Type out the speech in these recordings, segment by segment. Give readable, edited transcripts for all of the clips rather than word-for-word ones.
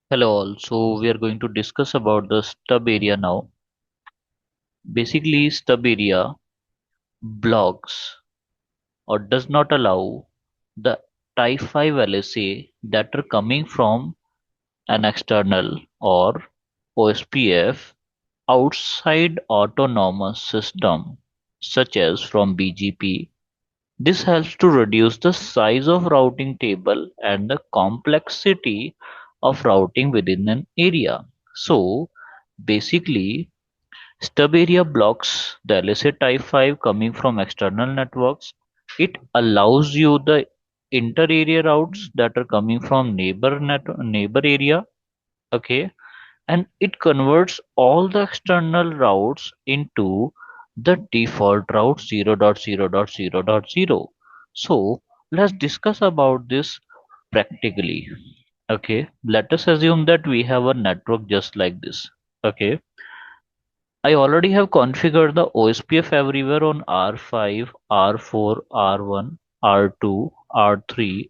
Hello all. So we are going to discuss about the stub area now. Basically, stub area blocks or does not allow the type 5 LSA that are coming from an external or OSPF outside autonomous system such as from BGP. This helps to reduce the size of routing table and the complexity of routing within an area. So basically, stub area blocks the LSA type 5 coming from external networks. It allows you the inter-area routes that are coming from neighbor area, okay, and it converts all the external routes into the default route 0.0.0.0. So let's discuss about this practically. Okay, let us assume that we have a network just like this. Okay, I already have configured the OSPF everywhere on R5, R4, R1, R2, R3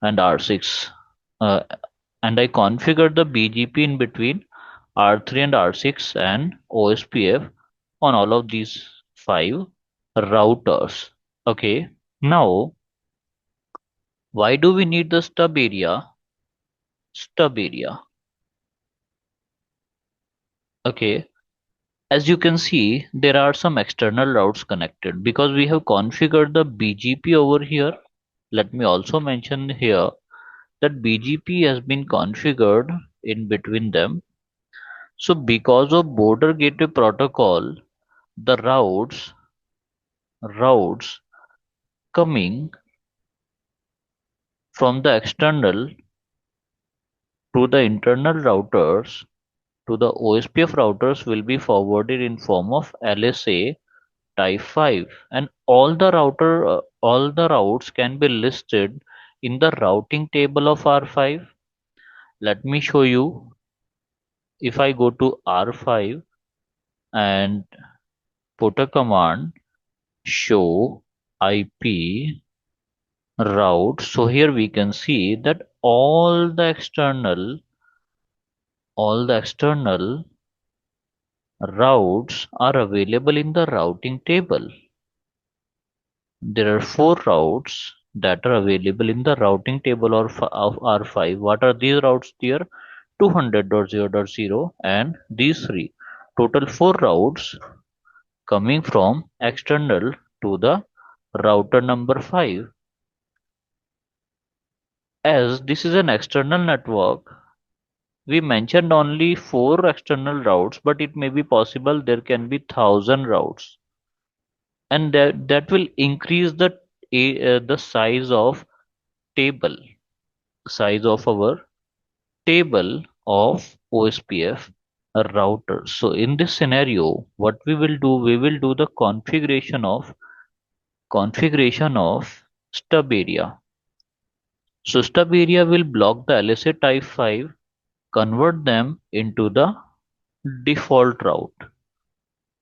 and R6. Uh, and I configured the BGP in between R3 and R6 and OSPF on all of these 5 routers. Okay. Now, why do we need the stub area? Stub area. Okay. As you can see, there are some external routes connected because we have configured the BGP over here. Let me also mention here that BGP has been configured in between them. So because of border gateway protocol, the routes coming from the external to the internal routers to the OSPF routers will be forwarded in form of LSA Type 5, and all the routes can be listed in the routing table of R5. Let me show you. If I go to R5 and put a command show IP route, so here we can see that all the external routes are available in the routing table. There are 4 routes that are available in the routing table of R5. What are these routes there? 200.0.0 and these 3. Total 4 routes coming from external to the router number 5. As this is an external network, we mentioned only 4 external routes, but it may be possible there can be 1000 routes, and that will increase the table size of our table of OSPF routers. So in this scenario, what we will do the configuration of stub area. So stub area will block the LSA type 5, convert them into the default route.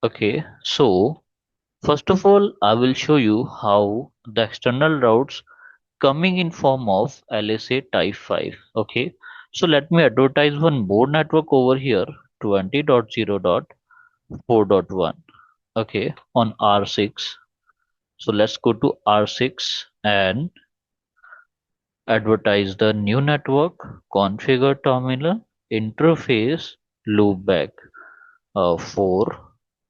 Okay, so first of all, I will show you how the external routes coming in form of LSA type 5. Okay, so let me advertise one more network over here, 20.0.4.1. Okay, on R6. So let's go to R6 and advertise the new network, configure terminal, interface, loopback 4,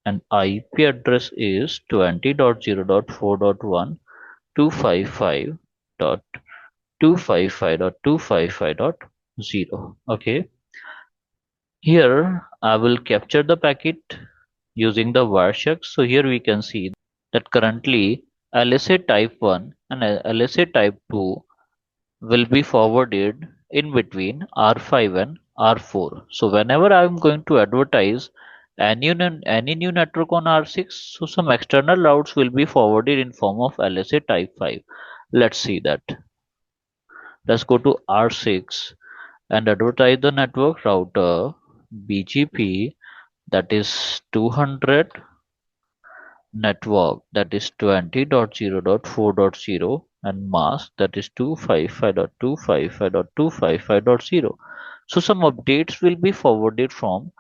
and IP address is 20.0.4.1 255.255.255.0. Okay, here I will capture the packet using the Wireshark. So here we can see that currently LSA type 1 and LSA type 2 will be forwarded in between R5 and R4. So whenever I am going to advertise any new network on R6, so some external routes will be forwarded in form of LSA type 5. Let's see that. Let's go to R6 and advertise the network router BGP, that is 200, network that is 20.0.4.0, and mask that is 255.255.255.0. So some updates will be forwarded from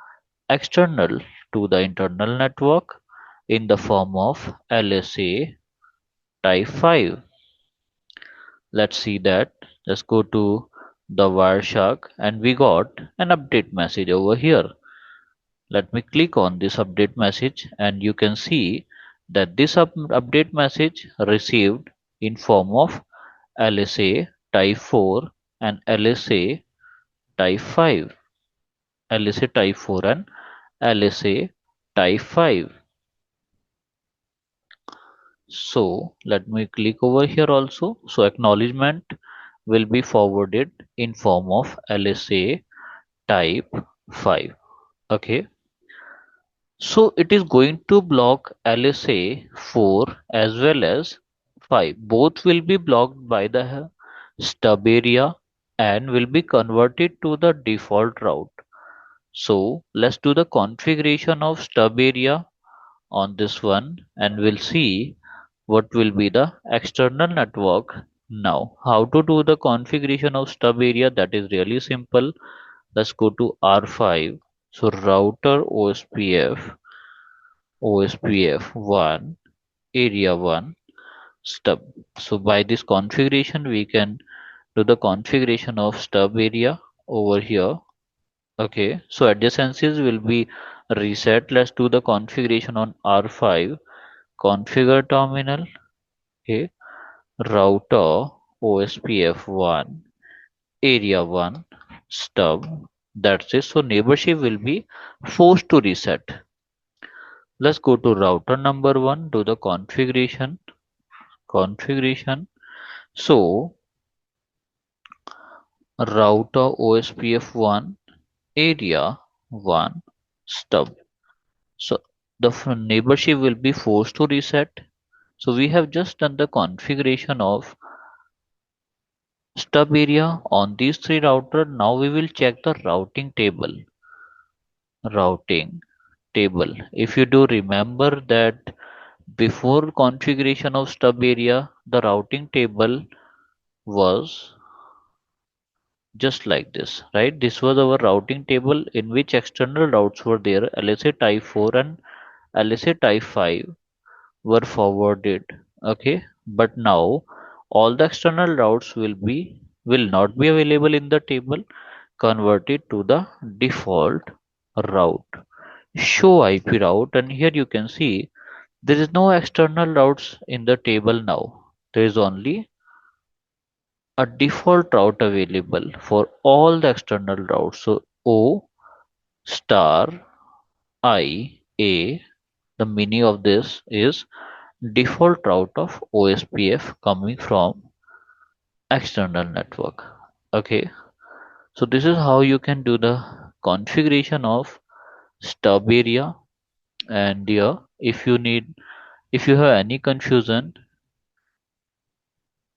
external to the internal network in the form of LSA Type 5. Let's see that. Let's go to the Wireshark and we got an update message over here. Let me click on this update message and you can see that this update message received in form of LSA Type 4 and LSA Type 5. LSA Type 4 and LSA Type 5. So let me click over here also. So acknowledgement will be forwarded in form of LSA type 5. Okay. So it is going to block LSA 4 as well as 5. Both will be blocked by the stub area and will be converted to the default route. So let's do the configuration of stub area on this one and we'll see what will be the external network. Now how to do the configuration of stub area, that is really simple. Let's go to R5. So router OSPF 1 area 1 stub. So by this configuration we can do the configuration of stub area over here. Okay, so adjacencies will be reset. Let's do the configuration on R5. Configure terminal. Okay, router OSPF 1 area 1 stub. That's it. So neighborship will be forced to reset. Let's go to router number 1, do the configuration. So router OSPF 1 area 1 stub. So the neighborship will be forced to reset. So we have just done the configuration of stub area on these three routers. Now we will check the routing table. Routing table. If you do remember that before configuration of stub area, the routing table was just like this, right? This was our routing table in which external routes were there. LSA type 4 and LSA type 5 were forwarded. Okay, but now all the external routes will not be available in the table. Converted to the default route. Show IP route, and here you can see there is no external routes in the table now. There is only a default route available for all the external routes. So O star I A, the meaning of this is default route of OSPF coming from external network. Okay, so this is how you can do the configuration of stub area. And yeah, if you have any confusion,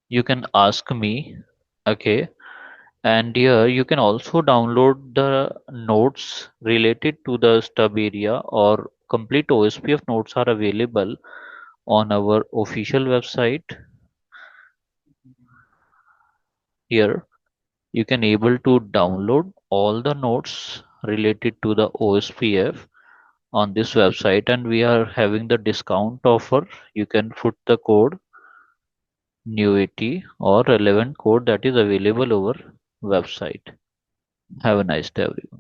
you can ask me. Okay, and here you can also download the notes related to the stub area, or complete OSPF notes are available on our official website. Here you can able to download all the notes related to the OSPF on this website, and we are having the discount offer. You can put the code NEW80 or relevant code that is available over website. Have a nice day, everyone.